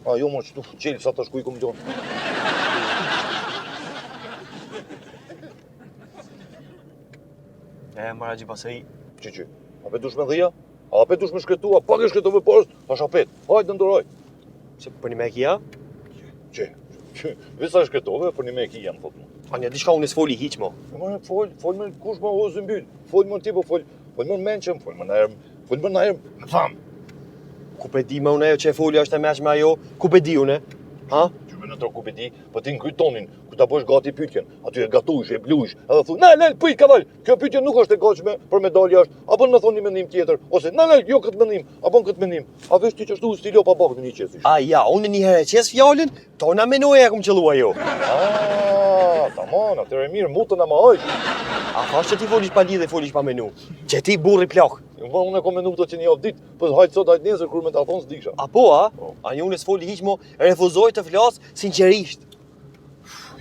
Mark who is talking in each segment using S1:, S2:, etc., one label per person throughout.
S1: Jo më që të qelë sa të shkuj këmë gjonë.
S2: Mara Gjipasari.
S1: Që? A pe dush me dhia? A pe dush me shkretua? Pak e shkretu me post? A shapet? Hajtë ndëroj.
S2: Se për një me kia?
S1: Që? Visa shkretove për një me kia në thotë mu.
S2: A një diçka unë s'foli hiq mo.
S1: Fol me kush ma hozë mbyll. Fol me në tipo, fol me në menqëm, fol me në erëm, me thamë.
S2: Ku pe di me unë ajo që e folja është e meq me ajo? Ku pe di unë? Ha?
S1: Qyme në tërë ku pe di, po ti në kryt tonin, ku ta bësh gati pytjen, aty e gatush, e blush, edhe thu, nel, pyt ka val, kjo pytje nuk është e gatshme për medalja është, apo në thoni mendim tjetër, ose nel, jo këtë mendim, apo në këtë mendim, a vesh ti që shtu stilo pa bakët në një qesish.
S2: Ja, unë një herë e qes fjallin, tona menoja kum qëllua jo.
S1: Tamam, atër e mirë, mutën e ma hajsh.
S2: A thash që ti folish pa lidhe, folish pa menu, që ti burri plak.
S1: Unë e kom menu të që një avë ditë, për hajtë sot, hajtë nesër, kur me ta thonë s'disha.
S2: Apo, a një unë s'foli hiq mo, refuzoj të flas sinqerisht.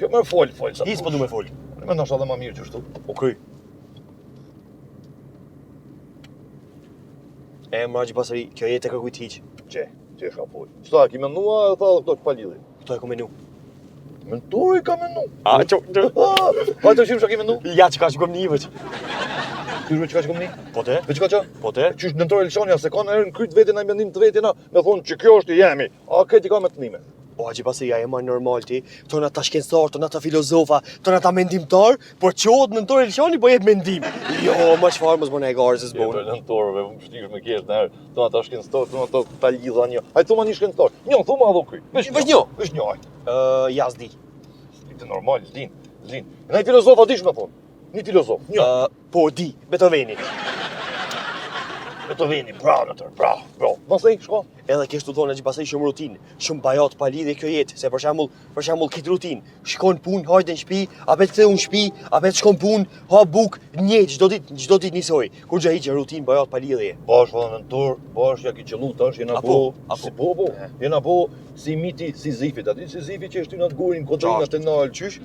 S1: Jo me fol.
S2: Ti s'po du me fol.
S1: Me nështë edhe ma mirë që shtu.
S2: Okej. Mara Gjipasari, kjo jetë e kërkujt hiq.
S1: Që shka fol. Qëta, ki menua e tha dhe këto që pa lidhe.
S2: Këto e ku menu.
S1: Mentori ka menu.
S2: A
S1: të shimë që ki menu?
S2: Ja, që ka që kom një veç.
S1: Kyrë që ka që kom një?
S2: Po te?
S1: Për që ka që?
S2: Po te?
S1: Qysh nëntore Elshania, se ka në erë në kryt vetin a i mendim të vetina, me thonë që kjo është i jemi. A këti ka me të nime.
S2: O, Gjipasari, ja e ma normal ti, tona ta shkencëtar, tona ta filozofa, tona ta mendimtar, por qohet nëntore Elshani po jep mendim. Jo, ma çfarë mos bëna e garë se s'bon.
S1: Nëntorëve, më shtirë me kesh në herë, tona ta shkencëtar, tona ta lidha një. Hajtë thuma një shkencëtar. Një, thuma adho kuj.
S2: Vesh një?
S1: Vesh një, hajtë.
S2: Ja, s'di.
S1: Të normal, s'din. Në i filozof a dish me thonë. Një filozof, një.
S2: Po, di, Beethoveni.
S1: Beethoveni, bravo në tërë, bravo. Nësej, shko?
S2: Edhe kështu thonë Gjipasari shumë rutinë, shumë bajat pa lidhje kjo jetë, se për shembull kit rutinë, shkon punë, hajde në shtëpi, apo ktheu në shtëpi, apo shkon punë, ha buk, një çdo ditë nisoj. Kur gjë hiqë rutinë bajat pa lidhje.
S1: Bash valla mentor, bash ja ki qellu tash, jena po. Jena po si miti Sizifit, aty Sizifi që është ty në atë gurin, kodrinat e nalë, qysh?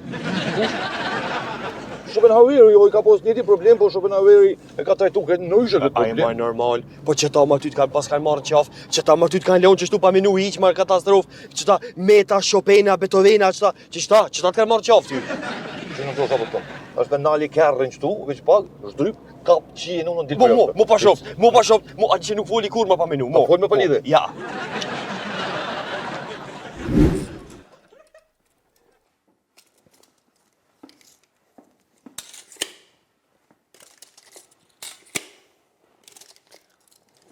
S1: Schopenhaueri jo i ka pos njëti problem, po Schopenhaueri e ka trajtu këtë ndryshe këtë problem.
S2: Ai më normal, po që ta më ty të kanë marrë qaf, që ta më ty të kanë lënë që shtu pa menu hiq marrë katastrofë, që ta Meta, Chopina, Beethovena, që ta të kanë marrë qaf ty.
S1: Që në të sa po të tonë. Është me nali kërën qëtu, veç pak, shdryp, kap qije në unë në ditë përjashtë.
S2: Mu pa shof, a që nuk foli kur ma pa menu.
S1: Fol me pa lidhe.
S2: Ja.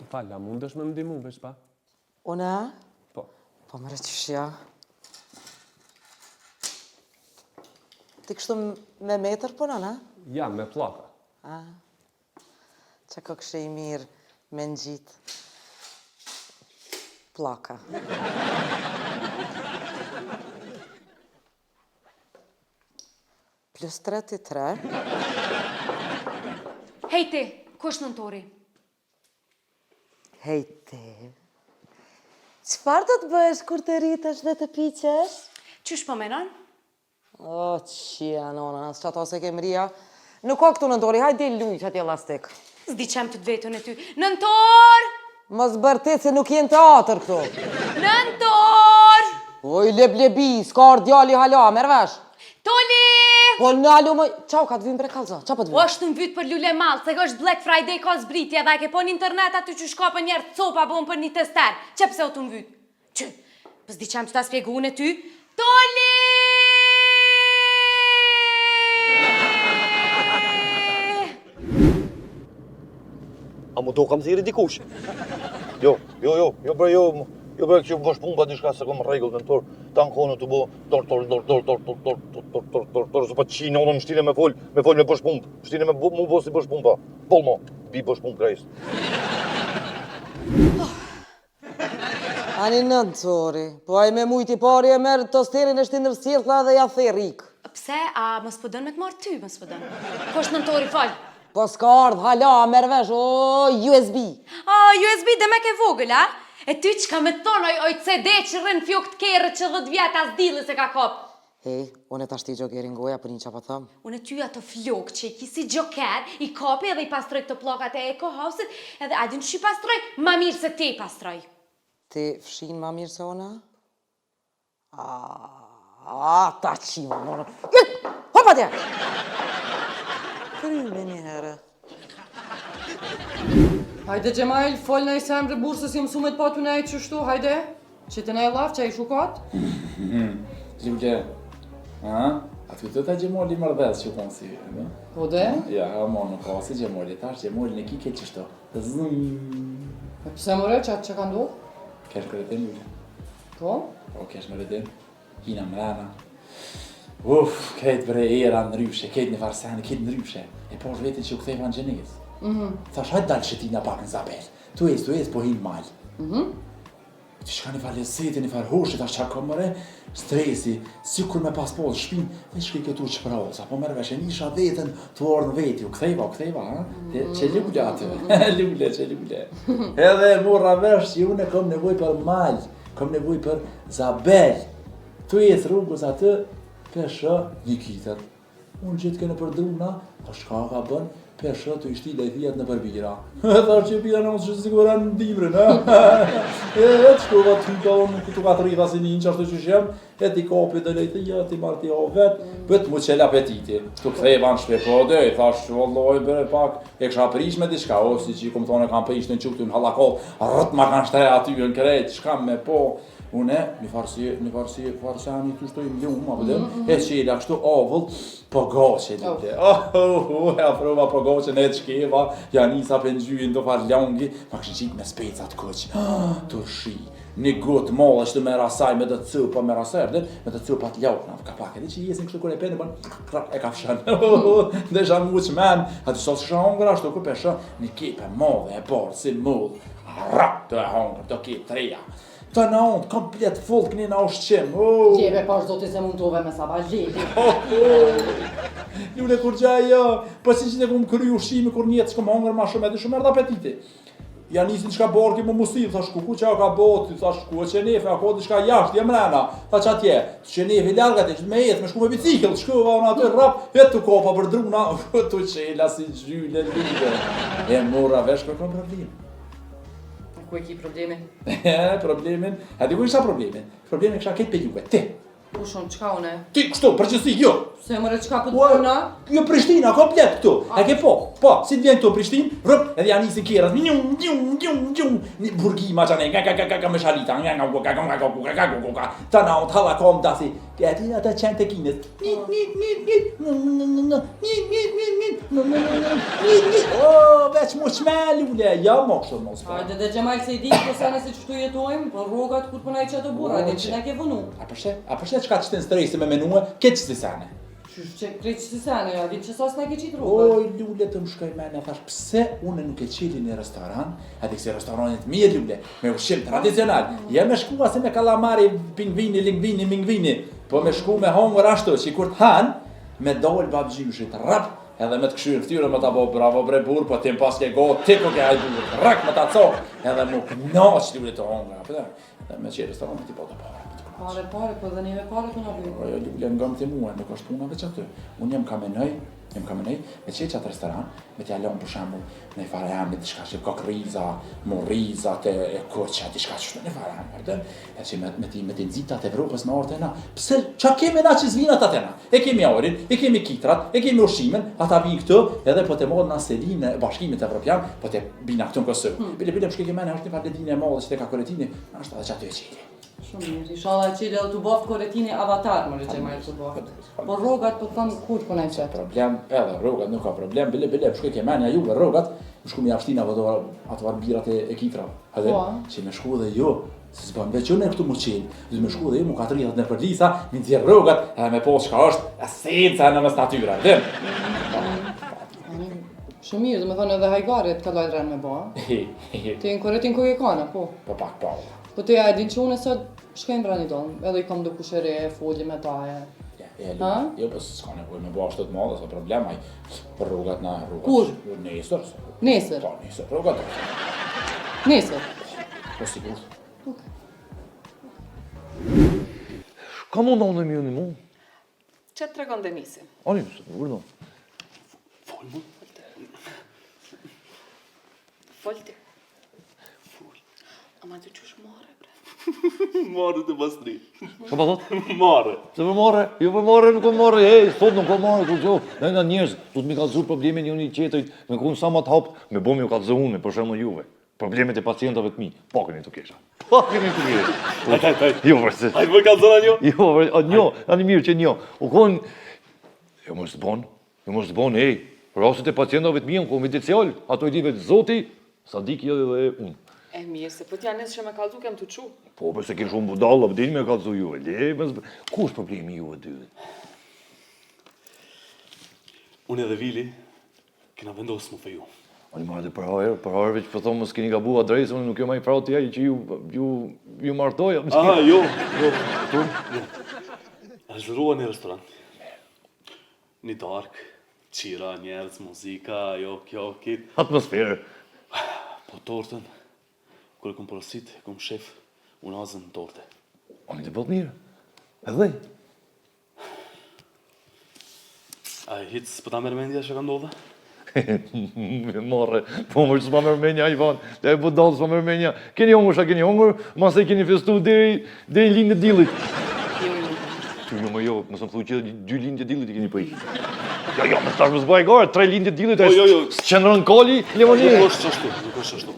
S3: Falla, mund është me më ndimu, veç pa?
S4: Une?
S3: Po.
S4: Po më reqëshja. Ti kështu me metër po nëna?
S3: Ja, me plaka.
S4: Që ka kështë i mirë me në gjitë plaka. Plus 33.
S5: Hej ti, kush nëntori?
S4: Hej ti, qëfar do të bëhesh kur të rritesh dhe të piqesh?
S5: Qysh po menon?
S4: O, qia, nona, nësë që ato se kem ria. Nuk ka këtu nëntori, hajde del luj që atje lastik.
S5: Zdi qem të vetën e ty. Nëntor!
S4: Mos bërtit se nuk jenë teatr këtu.
S5: Nëntor!
S4: Oj, leblebi, s'ka djali hala, mervesh.
S5: Toli!
S4: Po në alu më... Qau, ka të vynë bre kalza, qa po të vynë?
S5: O është në vytë për lule malë, se është Black Friday ka zbritja dhe ke po në internet aty që shka për njerë copa bon për një tester. Që pse o të në vytë? Që? Pës di qem të ta spjegu unë e ty? Toli!
S2: A mu do kam thiri dikush?
S1: Jo, bre, që bësh punë pa dishka se kom regull në tërë, ta në kone të bo, se pa qinë, onë më shtile me fol me bësh punë, shtile me mu bo si bësh punë pa, pol mo, bi bësh punë krejs.
S4: Ani nëntori, po aj me mujti pari e merë tosterin e shtinë rësirtla dhe ja the rik.
S5: Pse, a mës pëdën me të marë ty, mës pëdën? Ko është nëntori falë?
S4: Po s'ka ardhë, hala, mervesh, o, USB.
S5: USB dhe me ke vogël, a? E ty që ka me tonë, oj CD që rënë fjok të kere që 10 vjetë as dili se ka kop.
S4: Hej, unë e ta shti gjokerin goja për një qa pa thëmë.
S5: Unë e ty ato flok që i kisi gjoker, i kopi edhe i pastroj këto plokat e Eko House-it, edhe adin që i pastroj, ma mirë se ti pastroj.
S4: Ti fshin ma mirë se ona? Ta qima, nona. Hop atje! Kryme një herë.
S6: Hajde Gjemajl, fol në i semrë bursës i mësumet pa të nejtë qështu, hajde. Që të nej laf, që a i shukat?
S7: Gjimke, aty të ta Gjemoli mërdhes që konë si, no?
S6: Po dhe?
S7: Ja, mo nuk ka si Gjemoli, tash Gjemoli në kike qështu.
S6: E pëse mëre, që atë që ka ndohë?
S7: Kesh këretin, Lule.
S6: Po?
S7: Po, kesh mëretin. Hina mrena. Kejt bre era ndryshe, kejt në farsani, kejt ndryshe. E po është vetin që u ktheva në gjenez. Thash, hajtë dalë shetina pak në Zabel. Tu es, po hinë malë. Që shka një farë lesetin, një farë hoshit, ashtë qa mëre, stresi, si kur me pas posë shpin, dhe shkri këtu që pra osa, po mërë veshe nisha vetën të orë në veti, u ktheva, ha? Që lule atë, lule. Edhe morra vesh që unë kom nevoj për malë, kom nevoj për Zabel. Tu jetë rrugës atë, pesha një kitër. Unë gjithë kënë për druna, po shka ka bën, pesha të ishti dhe i thijat në përbira. Thash që pira në mos që sigura në dimrin, të shkova të hyka unë këtu ka të rritha si një që ashtu që shem, e ti kopi dhe lejthija, ti marti o vetë, bët mu qel apetiti. Këtu ktheva në shpe, po dhe, thash që vëlloj bërë pak, e kësha prish me diçka, o si që i kom thone kam prish në quktu në halakot, rrët ma kanë shtre aty në krejt, shka me po. Une, një farsi ani të shtoj mjum, ma përdem, e qela kështu ovull, po goqe, lute. E afrova po goqe, ne të shkeva, janisa për njyjin do farë ljongi, ma kështë qitë me specat këq, të shi, një gotë mollë është me rasaj, me të cëpa me rasaj, me të cëpa të ljauk, ka pak, edhe që jesin kështu kër e pene, e ka fshan, dhe isha mu që men, aty sot shë hongër ashtu, kër pesha një kepe modhe, e borë, si mullë, rap të e hongër, të kepe treja. Ta na unë, komplet full këni na ushqim.
S6: Gjebe, pash do të se mundove me sabaj, gjebe.
S7: Lule kur gjaj, po si që ne kumë kry ushqimi kur njetë shkom hongër ma shumë edhe shumë erdha apetiti. Ja nisin qka borki më musim, thash ku që ka boti, thash ku e qenefe, ako di shka jashtë, jem mrena. Tha që atje, qenefe largat e që me jetë, me shku me bicikl, shkova unë aty rap, e të kopa për druna, të qela si gjylle lide. E mora vesh kërë kom problem.
S6: Ku e ki problemin?
S7: Problemin, a di ku isha problemin? Problemin kësha ketë pe juve, ti.
S6: U shumë, qka une?
S7: Ti, kështu, përgjësi, jo.
S6: Se mëre qka për të përna?
S7: Jo, Prishtina, komplet këtu. E ke po, si të vjen këtu Prishtin, rëp, edhe janë nisin kjerat, një burgima që anë, me shalita, ta na unë të halakom dasi, ata qenë të kinës, veç mu qme lule, ja moshtë mos pa.
S6: Hajde dhe Gjemajl se i di po sene se qështu jetojmë, për rrogat kur përna i qëtë bura, hajde që ne ke vënu.
S7: A përshë qka që të në stresi me menue, ke që si sene?
S6: Qysh që krejtë që si sene, ja di që sas ne ke qitë rrogat.
S7: Oj, lule të më shkoj mene, thash, pse une nuk e qeli një restoran, ati kësi restoranit mirë lule, me ushqim tradicional, me shku asi me kalamari, pingvini, lingvini, mingvini, po me shku me hongër ashtu, që kur të hanë, me dojlë babgjyshit, rap, edhe me të këshyrë këtyre me ta bo bravo bre burë, po tim pas ke go, ti ko ke hajburë, rak me ta cokë, edhe mu knaq lule të hongër, edhe me që restoranit i po të pare.
S6: Pare, po dhe njëve pare të nabim.
S7: Ojo, lule nga më të muaj, nuk është puna veç aty. Unë jem kamenoj, me qeq atë restoran, me t'ja lëmë për shambull, në i fare jam, diçka që kokriza, morizat e koqa, diçka që në i fare jam, përdem, e që me t'i nëzitat Evropës në orë të na, pëse, qa kemi na që zvinat atena? E kemi orin, e kemi kitrat, e kemi ushimin, ata vinë këtu, edhe po të modë në selin e bashkimit evropian, po të bina këtu në Kosovë. Bile, më shkeke mene, është një farë ledine e modë që te ka koretini, është edhe që aty e qeli.
S6: Shumë mirë, inshallah qeli edhe të boft koretini avatar, më Gjemajl të boft. Po rrogat po të thonë kur po na i qëtë.
S7: Problem, edhe rrogat nuk ka problem, bile, më shkeke mene juve rrogat, më shku mi ashtina ato varbirat e kitra. Edhe, që me shku dhe jo, se s'bën veç unë e këtu më qenë, dhe me shku dhe jo mu ka të rritat në përdisa, mi të tjerë rrogat, edhe me posë shka është esenca në mes natyra, dhe?
S6: Shumë mirë, dhe me thonë edhe hajgarit ka lojt rrenë me bo, Ti në koretin ko ke kana, po?
S7: Po pak pa.
S6: Po të ja e din që unë e sot shkojmë pra një donë, edhe i kam do kushere, folje me taje.
S7: Jo, po s'ka nevoj me bo ashtë të madhe, s'ka problem, për rrugat na rrugat.
S6: Kur?
S7: Nesër.
S6: Nesër?
S7: Po, nesër, rrugat.
S6: Nesër?
S7: Po, sigur.
S1: Ka mund në mjë një mund?
S6: Që të tregon Denisi?
S1: Ani, se të vërdo.
S6: Folti. Ama të qësh more, bre.
S8: Marrë të pastri.
S1: Çfarë po thot?
S8: Marrë.
S1: Se më morë, jo më morë, nuk më morë, ej, sot nuk më morë, kur gjo. Ne nga njerëz, du të mi kallëzu problemin njëri tjetrit, me kun sa më të hap, me bëmi u kallëzu unë, për shembull juve. Problemet e pacientave të mi, pakeni të kesha. Pakeni të kesha.
S8: Hajt.
S1: Jo, vërse.
S8: Hajt më kallzona njo?
S1: Jo, njo, tani mirë që njo. U kon, jo mos të bon, ej, rastet e pacientave të mi, unë konfidencial, ato i di vetë Zoti, Sadiki dhe unë.
S6: E mirë, se për t'ja nësë që me kalzu kem të qu.
S1: Po, përse ke shumë budalla, përdini me kallëzu juve, ku është problemi juve dy?
S8: Unë edhe Vili, kena vendosë më feju.
S1: Ani ma dhe për herë veç për thonë më s'keni gabu adresë, unë nuk jo ma i prau t'ja që ju martoja.
S8: Aha, jo. A zhurua një restoran. Një dark, qira, njerës, muzika, kjo, kit.
S1: Atmosferë.
S8: Po tortën, kërë këm porosit, këm shef, unë azën në torte.
S1: Ani të bëtë mirë. Edhe?
S8: A e hitës për ta mërmendja që ka ndodhe?
S1: Morre, po më s'ma mërmenja Ivan, të e budallë s'ma mërmenja. Keni hongër, mas e keni festu deri lindë dillit. Jo, mësë më thu që 2 lindë dillit i keni pëj. Jo, më stash më zbaj garë, 3 lindë dillit, së qëndrën koli, lemoni.
S8: Nuk është ashtu.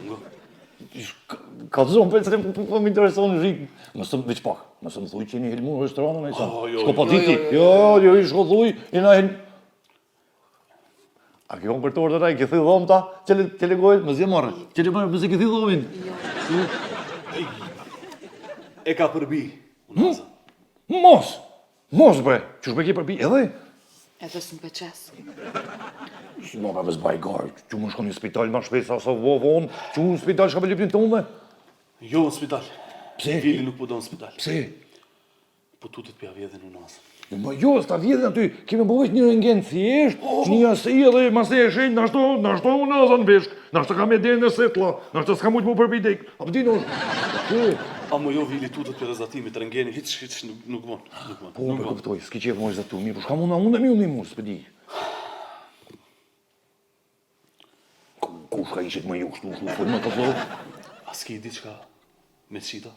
S1: Ka të zonë, për më interesonë në rikë. Mësë më veç pak, mësë më thuj që jeni helmu në restoranën e sa. Shko pa diti. Jo, i shko thuj, i na helmu. A kjo për torë të raj, këthi dhomë ta, që le gojë, më zje marrë, që le marrë, më zje këthi dhomin.
S8: E ka përbi,
S1: Mos bre, që shpe ki përbi, edhe?
S6: Edhe së më peqes.
S1: Si ma ka vëzbaj garë, që më shko një spital ma shpes, sa vonë, që në spital shka për lipin të ume?
S8: Jo, në spital.
S1: Pse?
S8: Vili nuk po do në spital.
S1: Pse?
S8: Po tutet pja vjedhe në nasë.
S1: Ma jo, s'ta vjedhin aty, kemi bëvejt një rëngen thjesht, një asi edhe mas e shenjë, nashto unë nazan veshk, nashto ka me dene në setla, nashto s'ka mujtë mu përbidek, a pëdi në
S8: A më jo Vili tutet për rezatimit, rëngeni, hiç nuk vonë.
S1: Po, për këptoj, s'ki qef më rezatu, mirë, po shka unë e mi, s'pëdi. Ku shka ishit më ju, shtu, më të zohë?
S8: A s'ki i diçka me qita?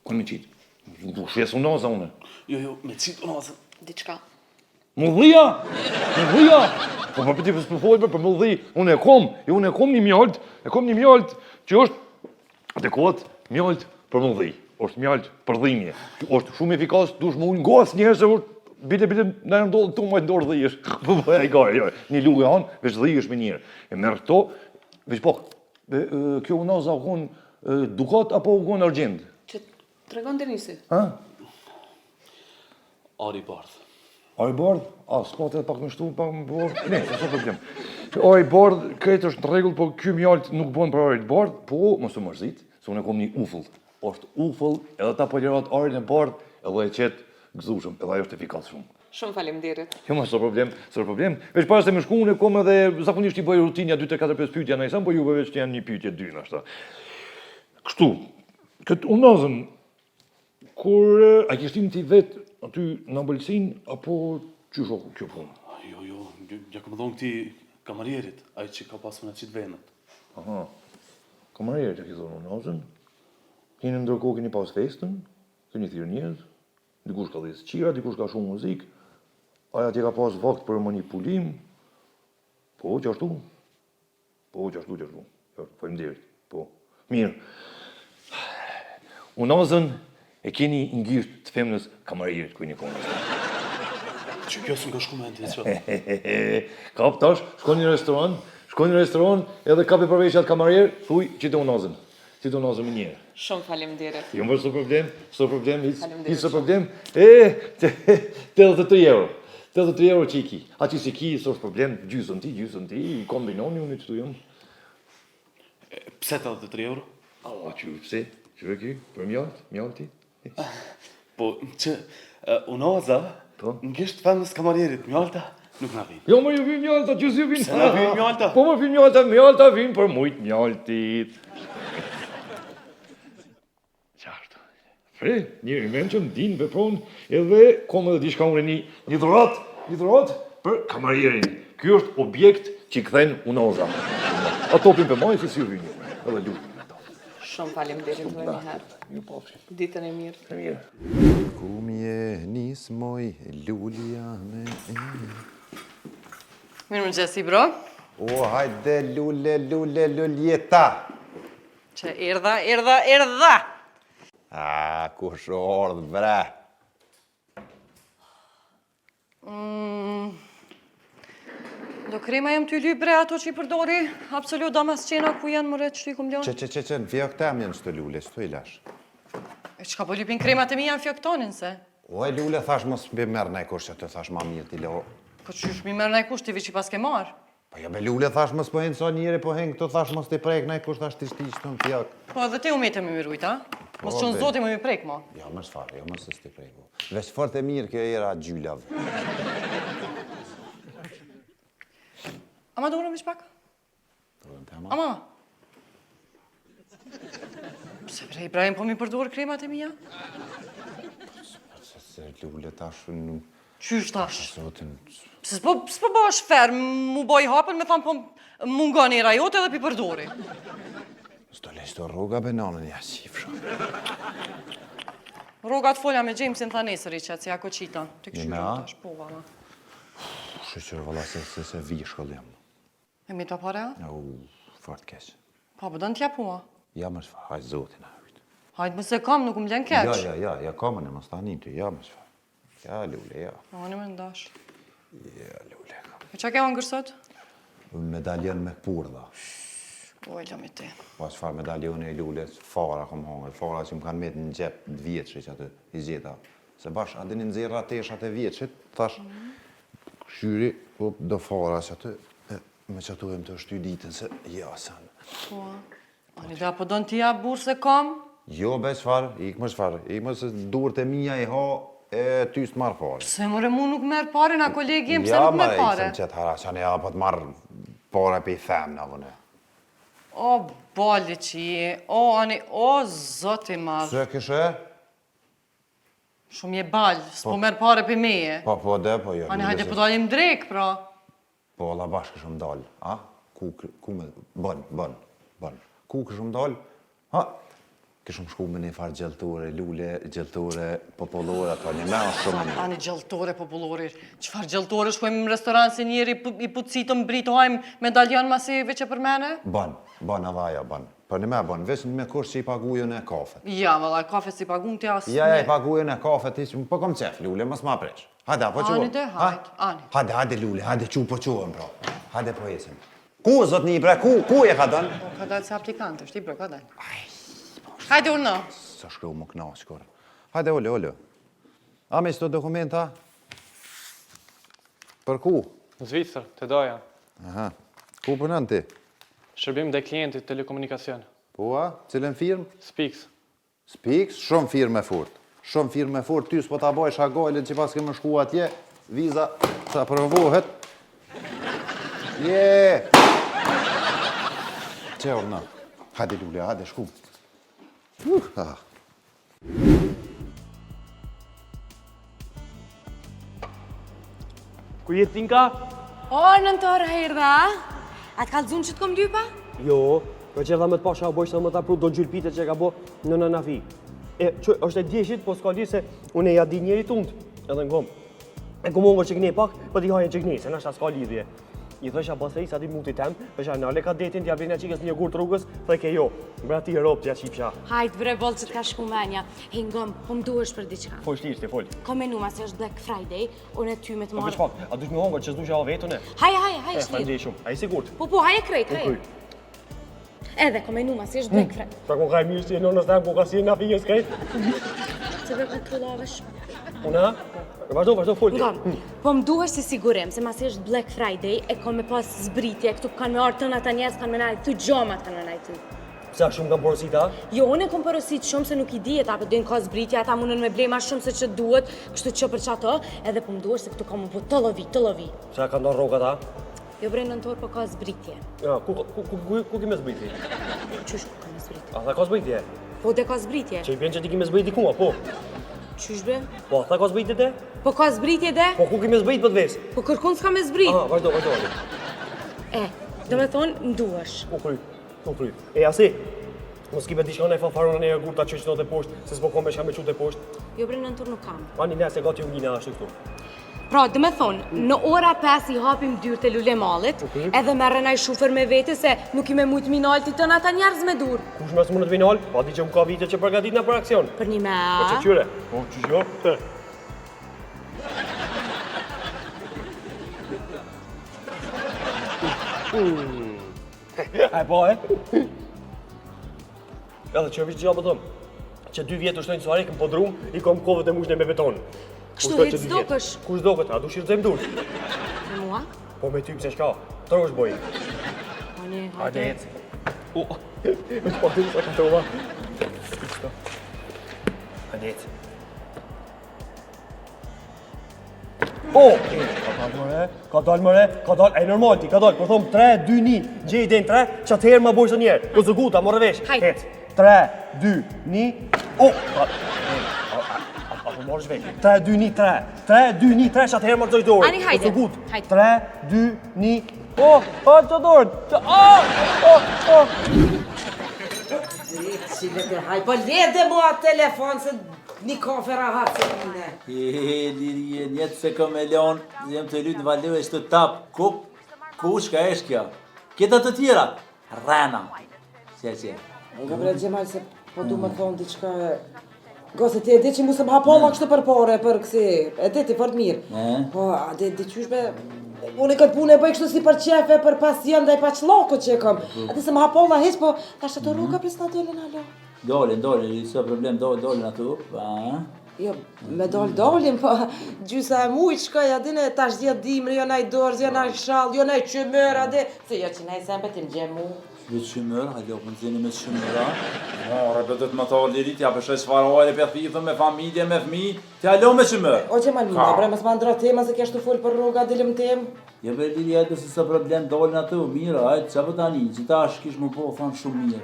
S1: Kënë me qitë? Du shesë unë naza une.
S8: Jo, me qitë unë nazën.
S6: Diçka.
S1: Më dhia! Po për pëti për folë për më dhi, unë e kom një mjalt, që është adekuat mjalt për më dhi, është mjalt për dhimje, është shumë efikas, dush më unë gos njerë se është, bite, në e ndodhë të më e ndorë dhijesh, po e i gare, një lukë e hanë, veç dhijesh me njerë, e merë këto, veç po, kjo unaza u konë dukat apo u konë argjend?
S6: Që të regon të njësi.
S8: Ari bardh.
S1: Ari bardh? S'ka të pak më shtu, pak më bardh? Ne, s'ka problem. Ari bardh, këtë është në regull, po kjo mjalt nuk bon për ari bardh, po, mos të mërzit, se unë e kom një ufull. Është ufull, edhe ta polirat arin e bardh, edhe e qetë gëzushëm, edhe ajo është efikas shumë.
S6: Shumë faleminderit.
S1: Jo, ma s'ka problem. Veç pas se më shku, unë e kom edhe, zakonisht i bëj rutinja 2-4-5 pyetja në isam, po juve veç që janë një pyetje 2 nashta. Kështu, këtë unazën, kur a kishtim ti vetë aty në ambëlsin, apo që shoku kjo punë?
S8: Jo, ja këmë dhonë këti kamarierit, ai që ka pasë më në qitë venët.
S1: Aha, kamarierit e ki thonë unazën, keni ndërkohë keni pas festën, keni thirë njerëz, dikush ka dhezë qira, dikush ka shumë muzikë, aja ti ka pas vakt për manipulim, po, qashtu? Po, qashtu. Faleminderit, po. Mirë. Unazën e keni ngjisht të femnës kamarierit ku një konës.
S8: Që kjo s'm ka shku me ndi, që?
S1: Kap tash, shkon një restoran, edhe kapi përveshjat kamarier, thuj, qitë unazën. Qitë unazën më njerë.
S6: Shumë faleminderit.
S1: Jo më së problem, hisë problem. 83 euro. 83 euro që i ki. A që si ki, së është problem, gjysën ti, i kombinoni unë që tu jam.
S8: Pse 83 euro?
S1: A, që pse? Që e ki, për mjalti?
S8: Po, që unaza, ngisht femnës kamarierit, mjalta, nuk na vinë.
S1: Jo, më ju vinë mjalta, që si ju vinë?
S8: Se na vinë mjalta?
S1: Po më vinë mjalta vinë për mujtë mjaltit. Qartë. Fre, njëri menqëm, din, vepron, edhe kom edhe dishka unë një dhurat për kamarierin. Kjo është objekt që i këthen unaza. A topin për majë, si ju vinë, edhe lukën me ta.
S6: Shumë faleminderit edhe një herë. Ditën e mirë.
S9: Ku mje nis moj lulja me
S6: Mirëmëngjesi, bro.
S9: O, hajde luljeta.
S6: Që erdha.
S9: A, kush ordh, bre.
S6: Do krema jem t'y lyp bre ato që i përdori, absolut do mas qena ku janë mëre që t'y kum ljonë.
S9: Që, në fjok tem janë shtë lule, s'to i lash.
S6: E qka po lypin kremat e mi janë fjoktonin se?
S9: O, e lule, thash mos më merë nej kush që të thash ma mirë t'i lo.
S6: Po qysh mi merë nej kush t'i vi që pas ke marë?
S9: Po ja be lule, thash mos po henë sa njëri, po henë këto thash mos t'i prek nej kush thash t'i shtish të në fjok.
S6: Po edhe ti u mete me mirujt, a? Mos që në zoti me mi prek, ma.
S9: Ja, mos farë, ja, mos t'i prek. Vesh fort e mirë kjo era gjylav.
S6: Ama durëm ish pak?
S9: Durëm tema.
S6: Ama. Pse bre, Ibrahim, po mi përdor kremat e mija?
S9: Se lule tash në...
S6: Qysh tash?
S9: Zotin...
S6: Pse s'po bash ferm, mu boj hapën, me thamë po mungon era jote edhe pi përdori.
S9: S'do lesh të rruga benanën, ja shifra.
S6: Rogat folja me Jamesin tha nesëri që si ako qita. Të këshyru
S9: Me a?
S6: tash, po valla.
S9: Shqyqyrë valla se vi shkollim.
S6: E mi ta pare?
S9: U, fort keq.
S6: Pa, po dënë t'ja pua.
S9: Ja më shfa, hajtë zotin a ujtë.
S6: Hajtë mëse kam, nuk më blen keq.
S9: Ja, kamën e më stanin të, ja më shfa. Ja, lule, ja.
S6: Ani me ndash.
S9: Ja, lule, kam.
S6: E qa ke angërsot?
S9: Medaljon me purdha.
S6: O, e lëmi ti.
S9: Pa shfar medaljoni e lule, fara kom hangër, fara që më kanë metë në gjep të vjetëri që atë i gjeta. Se bash, adin në nëzirë ateshat e vjetërit, thash, shyri, do fara që atë, me që atu e më të shty ditën se, ja, sanë.
S6: Po, ani da po dënë t'ja burë se kam?
S9: Jo, be shfar, ikë më se durët e mija i ha, e ty s'të marrë pare.
S6: Pse mëre mu nuk merë pare, na kolegi im, pse nuk merë pare?
S9: Ja, ma, qëtë hara që ja, po të marrë pare pe i themë në vëne.
S6: O, bali që je, o, ani, o, zoti madhë.
S9: Se këshe?
S6: Shumë je balë, s'po merë pare pe meje.
S9: Po, dhe, po, jo.
S6: Ani, hajde po dalim drek, pra.
S9: Po, la bashkë shumë dalë, a? Ku me, bën. Ku këshëm dalë, ha? Këshëm shku me një farë gjeltore, lule, gjeltore, popullore, ato një me a shumë një.
S6: Ani gjeltore popullore, qëfar gjeltore shkojmë në restoran se njeri i putsitë mbritë hajmë medaljon masi veqe për mene?
S9: Bën, avaja, bën. Për një me bën, veç me kush që i pagujën e kafe.
S6: Ja, valla, kafe si pagun të asë.
S9: Ja, i pagujën e kafe, ti që po kom qef, lule, mos ma presh. Hajde, po qohëm.
S6: Ani dhe, hajde, ani.
S9: Hajde, lule, hajde, po qohëm, pra. Hajde, po jesim. Ku, zot një, bre, ku e ka dënë?
S6: Po, ka dalë se aplikante, shti, bro, ka dalë. Hajde, urna.
S9: Së shkru më knaqë, kore. Hajde, ole. A me qëto dokumenta? Për ku?
S3: Në Zvicër, të doja.
S9: Aha. Ku përnën ti?
S3: Shërbim dhe klientit telekomunikacion.
S9: Po, a? Cilën firmë?
S3: Spix.
S9: Spix? Shumë firmë e furt. Shumë firmë e furt. Ty s'po ta boj shagojlën që pas kemë shku atje. Viza të aprovohet. Je! Që orna? Hajde, lule, hajde, shku.
S10: Ku jetë tinka?
S5: O, nëntorë herdha, a të kalëzun që të kom lypa?
S10: Jo, po që dha me të pasha bojsh të më të pru do gjyrpite që ka bo në nafi. E, që është e djeshit, po s'ka di se unë e ja di njeri tundë, edhe në gomë. E ku mongër që këne pak, po t'i hajen që këne, se nashta s'ka lidhje. I thësha pasej sa ti muti tem, thësha nale ka detin t'ja vrejnë qikës një gurë të rrugës, dhe ke jo, bra ti e ropë t'ja qipsha.
S5: Hajt bre bolë që t'ka shku menja, hingëm, po m'duhesh për diçka.
S10: Fol shtirë, fol.
S5: Ko menuma se është Black Friday, unë e ty me të marë.
S10: Po, a dush me hongër që s'dush ja vetën e?
S5: Haj,
S10: Fa
S5: shtirë.
S10: ndje shumë, a i sigurt?
S5: Po, haj e krejt, haj. Edhe, ko menuma se është Black Friday.
S10: Pra ku ka e mirë si e nonës tem, ku ka si e na fijës kej?
S5: Se bre kontrolovesh.
S10: Una? Vazhdo, fol.
S5: Po m'duhesh si sigurim, se masi është Black Friday, e ko me pas zbritje, këtu kanë me artë të në ata njerës, kanë me najtë, të gjomat kanë me najtë.
S10: Sa shumë kam porosita?
S5: Jo, unë e kom porosit shumë se nuk i dijet, apo dojnë ka zbritje, ata mundën me blej ma shumë se që duhet, kështu që për qato, edhe po m'duhesh se këtu ka më po të lovi.
S10: Sa ka ndonë roga ta?
S5: Jo bre nëntor, po ka zbritje.
S10: Ja, ku kime zbriti?
S5: Qysh ku ka me zbritje?
S10: A tha ka zbritje?
S5: Po dhe ka zbritje.
S10: Që i bjen që ti kime zbriti kuma, po?
S5: Qysh bre?
S10: Po, a tha ka zbritje te?
S5: Po ka zbritje dhe?
S10: Po ku kime zbrit për të vesë?
S5: Po kërkun s'ka me zbrit.
S10: Aha, vazhdo.
S5: Do me thonë, m'duhesh.
S10: U kry. E asi, Mos ki me diçka në fanfarona në gurta që qënë dhe poshtë, se s'po kom me shka me qute poshtë.
S5: Jo bre, në tur nuk kam.
S10: Ani ne se gati u ngina ashtu këtu.
S5: Pra, dhe me thonë, në ora 5 i hapim dyrë të lule malit, edhe me rënaj shufer me vete se nuk i me mujtë minalti të në ata njerëz me dur.
S10: Kush mes mundet vinal? Pa di që më ka vite që përgatit në për aksion.
S5: Për një me
S10: Po që qyre? Po që jo? Të. Haj po, Edhe që vishë gjabë dhëmë, që 2 vjetë është të suarek në podrum, i kom kovët e mushne me beton.
S5: Kështu hitë s'dokësh?
S10: Kush dokët, a du shirëzëm dur?
S5: Me mua?
S10: Po me ty pëse shka, të është boj.
S5: Ani,
S10: Hajde ecë. Me të patim sa ka të ova. Hajde ecë. Ka dalë mëre, e normal ti, ka dalë, për thomë 3, 2, 1, gjej den 3, që atëherë ma bojshë të njerë, ku zë guta, morë vesh.
S5: Hajde.
S10: 3, 2, 1, apo morë shvej, 3, 2, 1, 3, 3, 2, 1, 3, që atëherë ma të dorë.
S5: Ani, hajde.
S10: 3, 2, 1, të dorë,
S4: Haj, po ledhe mua telefon se një kafe rahat se mune.
S7: Lirije, njetë se kom e lonë, jem të lytë në valeu e shtë tapë, ku shka esh kjo? Kjeta të tjera, rena. Që.
S4: Gabriel Gjemal, se po du më thonë diqka... Gose, ti e di që mu se më hapolla kështë për pare, për kësi... E di ti fort mirë. Po, a di qyshme... Unë këtë punë e bëj kështu si për qefe, për pasion dhe i pa qlokët që e kom. A di se më hapolla heq, po... Ta shtë të rruga pres në dolin, alo?
S7: Dolin, s'ka problem, dolin atu.
S4: Jo, me dolin, po... Gjysa e mujt, shkoj, a di ne tash dhja dimri, jo naj dorz, jo naj shall, jo naj qëmër, a di... Se jo që naj sempe ti në gjemu.
S7: Me qëmër, hajdo, për në zini me qëmëra. Repetet më ta lirit, ja përshaj sfarojre, për thithën, me familje, me fmi, ti hajdo me qëmër.
S4: O që malmina, bre, mësë ma ndra tema se kja shtu full për rruga, dilim tem.
S7: Je be liri, hajdo se sa problem dolin atu, mirë, hajtë, që për tani, që ta është kish më po, thanë shumë mirë.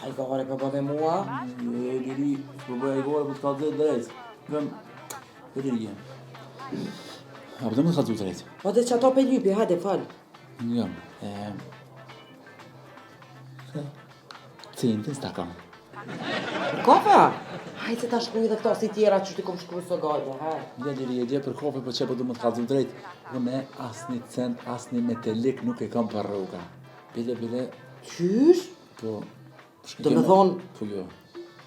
S4: Hajdo, gore, për bëve mua.
S7: Liri, për bëve e gore, për t'ka dhe drejt. Vëm, liri, a për të më t'ka të drejt.
S4: O dhe që ato pe lypi, hajde, fal.
S7: Njëm, Centin s'ta kam.
S4: Kofa? Hajtë se ta shkruj dhe këto si tjera që ti kom shkruj së gajde, haj.
S7: Ja, liri, e gje për kofe, për që për du më t'ka të drejt. Unë asni cent, asni metelik nuk e kam për rruga. Bile.
S4: Qysh?
S7: Po...
S4: Do me thonë...
S7: Po jo.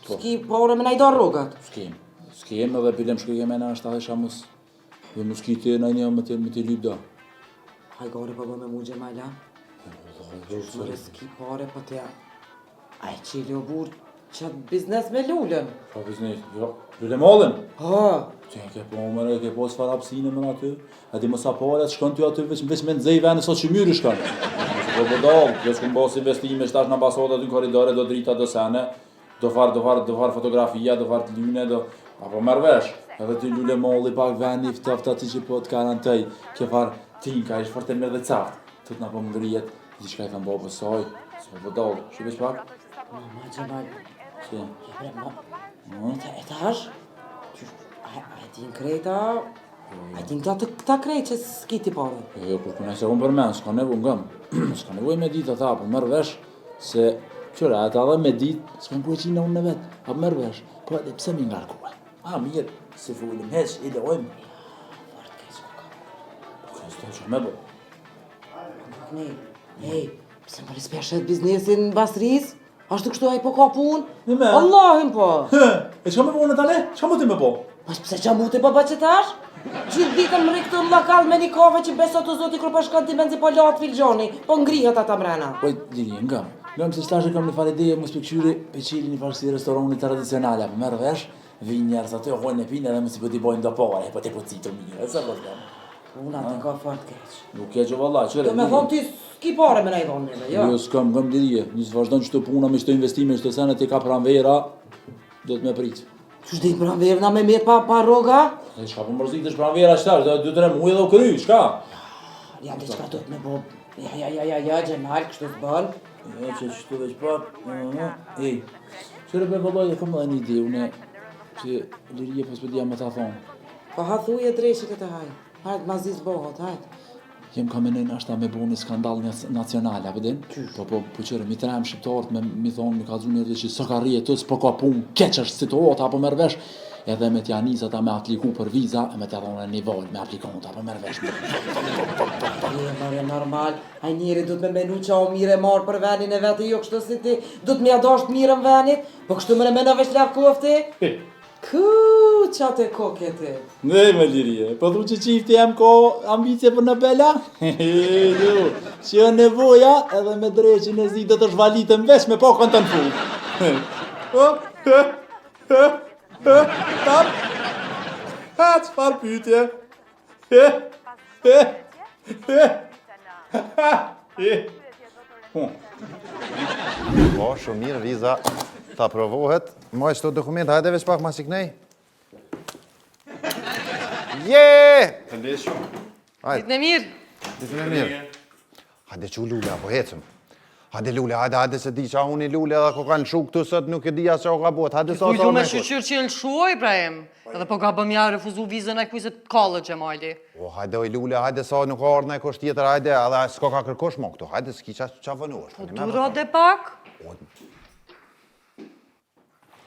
S4: S'ki pare me najdar rrugat?
S7: S'kem edhe bilem shkoj me na është adhe shamus. Dhe mu s'ki të najnja me të lyp da.
S4: Haj gore për me mu Gjemala. Mëre s'ki pare për tja. A e qili o burë qatë biznes me lullën.
S7: Qa biznes? Jo, lule mollën.
S4: Ha.
S7: Që ke po mëre, ke po s'far hapsine më aty. A di më sa pare atë shkon ty aty veç me nëzej vene sot që myrë shkon. Po bëdall, kjo s'kum bos investime, shtash në ambasadat, në koridore, do drita, do sene. Do far fotografia, do far të lyne, do... Apo marrvesh. Edhe ty lule molli pak veni ftoft ati që po të garantoj. Ke far tinka, ish fort e mirë dhe cart. Tut na po më ngrijet, diçka i thëm babës saj. S'po bëdall, shivesh pak?
S4: Ma Gjemal.
S7: Që?
S4: E tash? A e din krejta? A e din këta krejt që s'ki ti pare?
S7: Jo, kur këna se unë për men, s'ka nevoj ngëm. S'ka nevoj me dit ata, po mërë vesh se qëra, ata dhe me dit, s'ka në kueqina unë në vetë, po mërë vesh, po edhe pse mi ngarkuaj. A, mirë, se fullim heq, i lojmë.
S4: Fort keq ka.
S7: Po kësë të që me bo.
S4: Hej, pse më rispeshet biznesin Basris? Ashtu kështu ai po ka punë?
S7: Nime?
S4: Allahin po!
S7: E qka me bo në tale? Qka më ti me bo?
S4: Mas pse qa mu ti baba që tash? Gjithë ditën më rikëtu në lakal me një kafe që beso të zoti kër përshkën ti benzi po latë filgjoni, po ngrihet ata mrena.
S7: Oj, diri, ngëm se qëtash e kam një farë ideje, mos për këshyri pe qili një farë si restorani tradicionale, apo merë vesh, vinë njerës aty, hojnë e pinë edhe mësi po t'i bojnë do pare, po t'i po citë mirë, e sa po t'kam.
S4: Una ti ka fort keq.
S7: Nuk keq o valla, qëre.
S4: Do me thonë ti s'ki pare me na i thonë neve, jo?
S7: Jo, s'kam, ngëm dirije, njësë vazhdojnë qëto puna me qëto investime, qëto sene ti ka pranvera, do t'me pritë.
S4: Qështë dhe i pranverna me mirë pa roga?
S7: E shka po mërzit është pranvera qëtar, 2-3 muaj edhe u kry, shka?
S4: Ja, diçka do t'me bo... Ja, Gjemal, kështu s'bën.
S7: Ja, që qëto veç pak, ej, qëre për vëllaj e kam edhe një ide, une, që lirije po s'pëdia me ta thonë.
S4: Po ha thuj e drejshë këtë hajë. Hajtë, ma zis bohët, hajtë.
S7: jem ka menojnë ashta me bo një skandal nacional, a vedin? Po qërë, mi trem shqiptarët me mi thonë, mi ka dhu njërë që së ka rije të, s'po ka pun keq është situata, apo mërvesh, edhe me t'ja njës ata me apliku për viza, e me t'ja dhone një volë me aplikon apo mërvesh.
S4: Marja normal, aj njeri du të me menu qa o mire marë për venin e vete, jo kështu si ti, du të me adasht mire në venit, po kështu më në menove shlap kofti? Ku, qa të koke ti?
S7: Ne, me lirije, po dhu që qifti jam ko ambicje për në bela? Jo, që jo nevoja edhe me dreqin e zi do të shvalitën vesh me pokën të në fund. Tap, qfar pytje?
S9: Po, shumë mirë, viza ta aprovohet. Maj qëto dokumenta, hajde veç pak mas i knej.
S8: Këndes shumë.
S6: Ditë në mirë.
S9: Ditë në mirë. Hajde që lule, apo hecëm. Hajde lule, hajde se di qa unë i lule edhe ko kanë shu këtu sot nuk e di as qa o ka bot. Hajde sa
S6: Kujtu me shqyqyr që në shuoj, Ibrahim. Edhe po ka bëm ja refuzu vizën e kujset college e majli.
S9: O, hajde oj lule, hajde sa nuk ardhë në kosht tjetër, hajde, edhe s'ko ka kërkosh mo këtu. Hajde s'ki qa vënu është.
S6: Po duro dhe pak?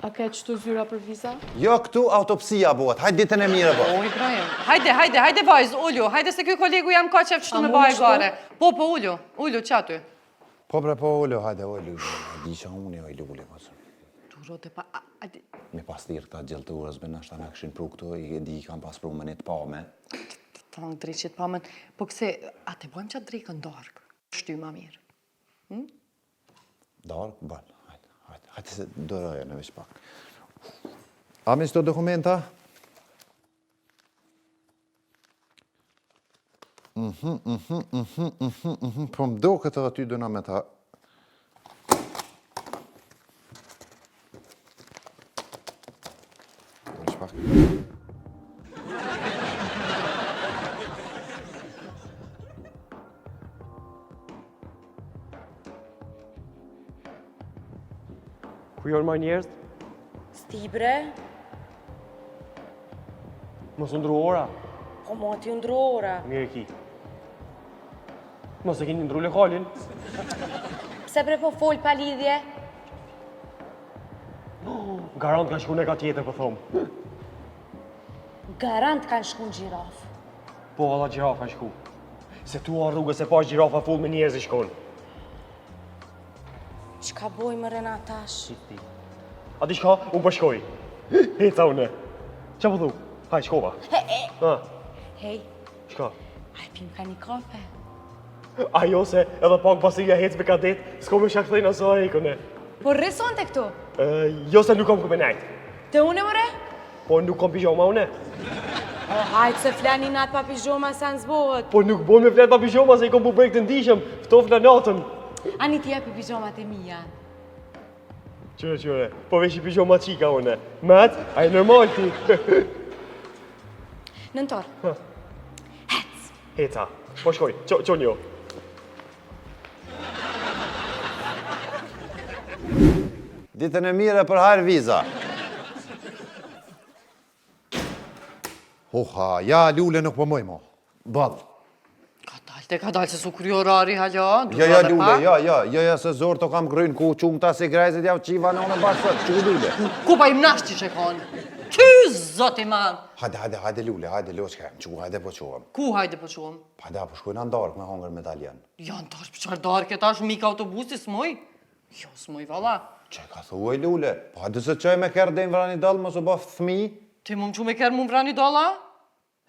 S11: A ke qëtu zyra për viza?
S9: Jo, këtu autopsia bot, hajde ditën e mire bot.
S6: O, Ibrahim. Hajde vajz, ullu. Hajde se kjo kolegu jam ka qef qëtu me baj gare. Po, ullu, qaty.
S9: Po bre, po ullu, hajde oj lule. Di qa unë oj lule, pasën.
S6: Duro dhe pak.
S9: Me pas tirë këta gjelturës, be nashta me këshin pru këtu, i di kam pas pru me një të pame.
S6: Të në drejqit pamen. Po këse, a te bojmë qatë drejkën darkë? Shty ma mirë.
S9: Darkë, bën. Hajde se doroja në veç pak. A me qëto dokumenta? Po më do këtë dhe ty dëna me ta. Veç pak.
S10: Ku janë ma njerëz?
S5: Sti bre,
S10: Mos u ndru ora.
S5: po mo t'ju ndru ora.
S10: Mirë ki. Mos e keni ndru lokalin.
S5: Pse bre po fol pa lidhje?
S10: Garant ka shku në ka tjetër, po thomë.
S5: Garant kanë shku në gjiraf.
S10: Po, alla gjirafa shku. Se tu a rrugës e pash gjirafa full me njerëz i shkon.
S5: Qka boj më Renatash?
S10: A di shka? Unë po shkoj. Heca une. Qa po thu? Haj, shkova.
S5: Hej,
S10: Shka?
S5: a pim ka një kafe?
S10: Ajo se edhe pak pasija hec me kadet, s'ko me shakthejnë aso e ikone.
S5: Po rreson të këtu?
S10: Jo se nuk kom këme najt.
S5: Te une mëre?
S10: Po nuk kom pijoma une.
S5: O hajtë se flani natë pa pijoma sa në zbohet.
S10: Po nuk bon me flet pa pijoma se i kom pu brek të ndishëm, ftof në natën.
S5: Ani ti jepi pijomat e mija.
S10: Qyre, po vesh i pijoma qika une. Mat, a i normal ti.
S5: Nëntor.
S10: Heca, po shkoj, qo njo.
S9: Ditën e mire për hajrë viza. Oha, ja lule nuk po moj mo. Ballë.
S6: Ka dalë se su kryo orari halja.
S9: Ja, se zorë të kam krynë ku qumë ta si grejzit javë qiva në unë bashkët, që lule.
S6: Ku pa im nashti që konë? Ty, zoti man!
S9: Hajde lule, hajde loqke, që hajde po quëm.
S6: Ku hajde po quëm?
S9: Hajde po shkojnë andark me hongër medaljen.
S6: Janë tash për qarë darke tash mika autobusi s'moj? Jo, s'moj vala.
S9: Që ka thuaj lule, po hajde se qoj me kërë dhe vrani dalë, mos u bëf thmi.
S6: Ti mu më që me kërë mu vrani dolla?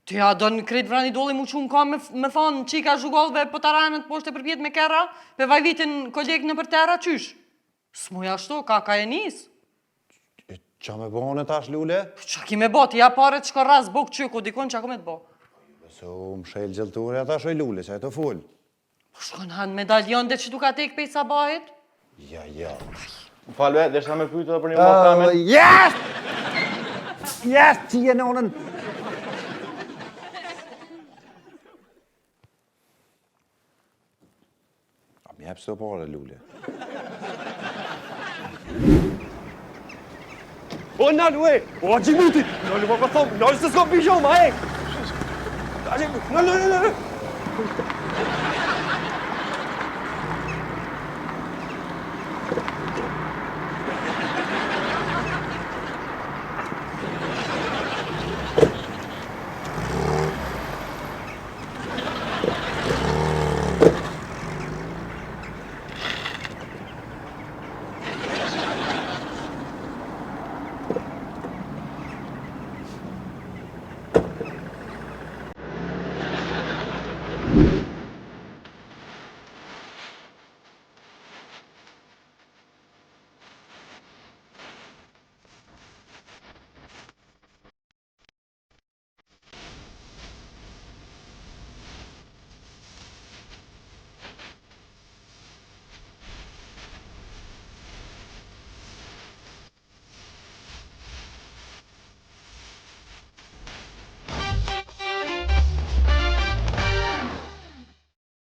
S6: Ti a do në kretë vrani dolli mu që më ka me thonë qika zhugolve për taranët poshte për pjetë me kera, pe vaj vitin kolegë në për tera, qysh? S'moj ashtu, ka e nis.
S9: Qa me bëhone tash lule?
S6: Qa ki me bo, ti ja pare që ka ras bok qyko, dikon që ako me të bo.
S9: Se u më shëllë gjëllture, ata shoj lule, që e të full.
S6: Po shkon hanë medaljon dhe që tu ka tek pej sabahit?
S9: Ja.
S10: Më falve, dhe shta me pyjtë dhe për një mos kamen.
S9: Yes, ti e nonën. A mi jep së të pare, lule.
S10: O, nalu, o, gjimuti! Nalu, po thomë, nalu se s'kom pijoma, Nalu.
S9: Ë,